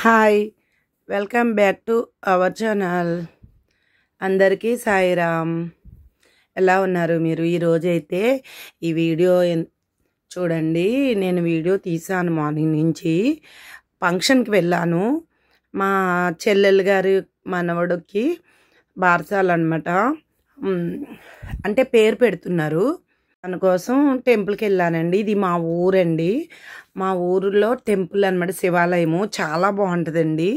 Hi welcome back to our channel. అందరికీ సాయిరామ్. ఎలా ఉన్నారు మీరు? ఈరోజైతే ఈ వీడియో చూడండి. నేను వీడియో తీసాను మార్నింగ్ నుంచి. ఫంక్షన్కి వెళ్ళాను. మా చెల్లెలు గారి మనవడికి బారసాలన్నమాట. అంటే పేరు పెడుతున్నారు. దానికోసం టెంపుల్కి వెళ్ళానండి. ఇది మా ఊరండి. మా ఊరిలో టెంపుల్ అనమాట, శివాలయము చాలా బాగుంటుందండి.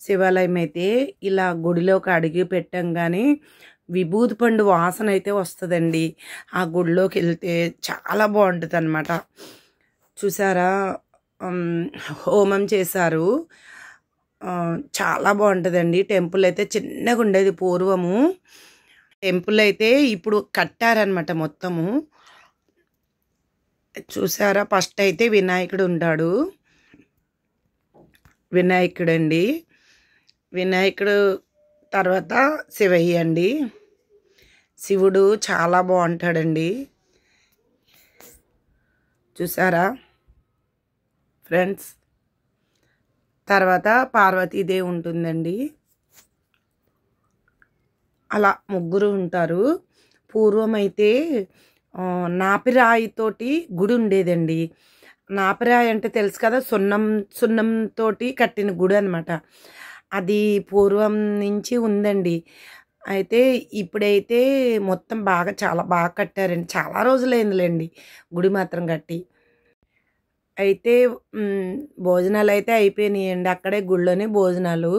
శివాలయం అయితే ఇలా గుడిలోకి అడిగి పెట్టంగానే విభూతి పండు వాసన అయితే వస్తుందండి. ఆ గుడిలోకి వెళ్తే చాలా బాగుంటుంది అనమాట. చూసారా, హోమం చేశారు. చాలా బాగుంటుందండి. టెంపుల్ అయితే చిన్నగా ఉండేది పూర్వము. టెంపుల్ అయితే ఇప్పుడు కట్టారనమాట మొత్తము. చూసారా, ఫస్ట్ అయితే వినాయకుడు ఉంటాడు. వినాయకుడండి. వినాయకుడు తర్వాత శివయ్య అండి. శివుడు చాలా బాగుంటాడండి. చూసారా ఫ్రెండ్స్. తర్వాత పార్వతీదేవి ఉంటుందండి. అలా ముగ్గురు ఉంటారు. పూర్వం అయితే నాపిరాయితోటి గుడి ఉండేదండి. నాపిరాయి అంటే తెలుసు కదా, సున్నంతోటి కట్టిన గుడి అనమాట. అది పూర్వం నుంచి ఉందండి. అయితే ఇప్పుడైతే మొత్తం చాలా బాగా కట్టారండి. చాలా రోజులైందిలేండి గుడి మాత్రం కట్టి. అయితే భోజనాలు అయితే అయిపోయినాయండి. అక్కడే గుళ్ళోనే భోజనాలు.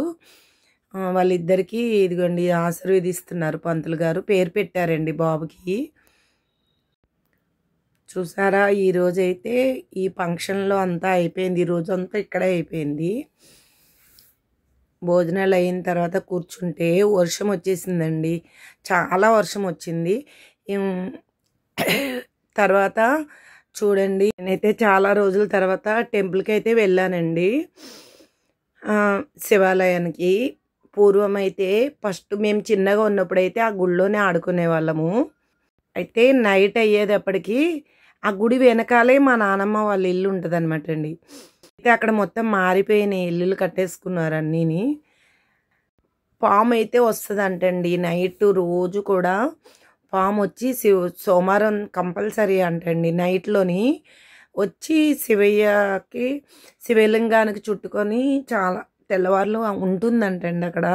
వాళ్ళిద్దరికీ ఇదిగోండి ఆశీర్వదిస్తున్నారు పంతులు గారు. పేరు పెట్టారండి బాబుకి. చూసారా, ఈరోజైతే ఈ ఫంక్షన్లో అంతా అయిపోయింది. ఈరోజు అంతా ఇక్కడే అయిపోయింది. భోజనాలు అయిన తర్వాత కూర్చుంటే వర్షం వచ్చేసిందండి. చాలా వర్షం వచ్చింది. తర్వాత చూడండి, నేనైతే చాలా రోజుల తర్వాత టెంపుల్కి అయితే వెళ్ళానండి, శివాలయానికి. పూర్వం అయితే ఫస్ట్ మేము చిన్నగా ఉన్నప్పుడైతే ఆ గుడిలోనే ఆడుకునే వాళ్ళము. అయితే నైట్ అయ్యేటప్పటికి ఆ గుడి వెనకాలే మా నానమ్మ వాళ్ళ ఇల్లు ఉంటుంది అనమాట అండి. అయితే అక్కడ మొత్తం మారిపోయిన ఇల్లులు కట్టేసుకున్నారు అన్నీని. పాము అయితే వస్తుంది అంటండి నైట్. రోజు కూడా పాము వచ్చి సోమవారం కంపల్సరీ అంటండి నైట్లోని వచ్చి శివయ్యకి శివలింగానికి చుట్టుకొని చాలా తెల్లవారులు ఉంటుందంటండి అక్కడ.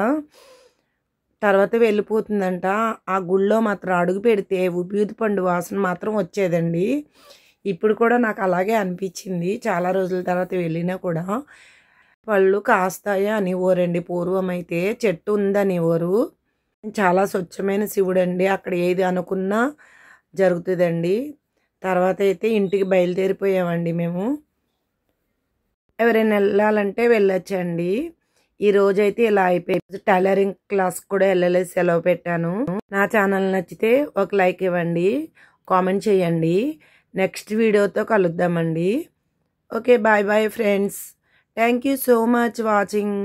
తర్వాత వెళ్ళిపోతుందంట. ఆ గుళ్ళో మాత్రం అడుగు పెడితే విభూతి పండు వాసన మాత్రం వచ్చేదండి. ఇప్పుడు కూడా నాకు అలాగే అనిపించింది. చాలా రోజుల తర్వాత వెళ్ళినా కూడా పళ్ళు కాస్తాయి అనేవారండి. పూర్వం అయితే చెట్టు ఉందనేవారు. చాలా స్వచ్ఛమైన శివుడు అండి. అక్కడ ఏది అనుకున్నా జరుగుతుందండి. తర్వాత అయితే ఇంటికి బయలుదేరిపోయామండి మేము. ఎవరైనా వెళ్ళాలంటే వెళ్ళొచ్చండి. ఈ రోజైతే ఇలా అయిపోయింది. టైలరింగ్ క్లాస్ కూడా వెళ్ళలేదు, సెలవు పెట్టాను. నా ఛానల్ నచ్చితే ఒక లైక్ ఇవ్వండి, కామెంట్ చేయండి. నెక్స్ట్ వీడియోతో కలుద్దామండి. Okay, bye bye friends. Thank you so much watching.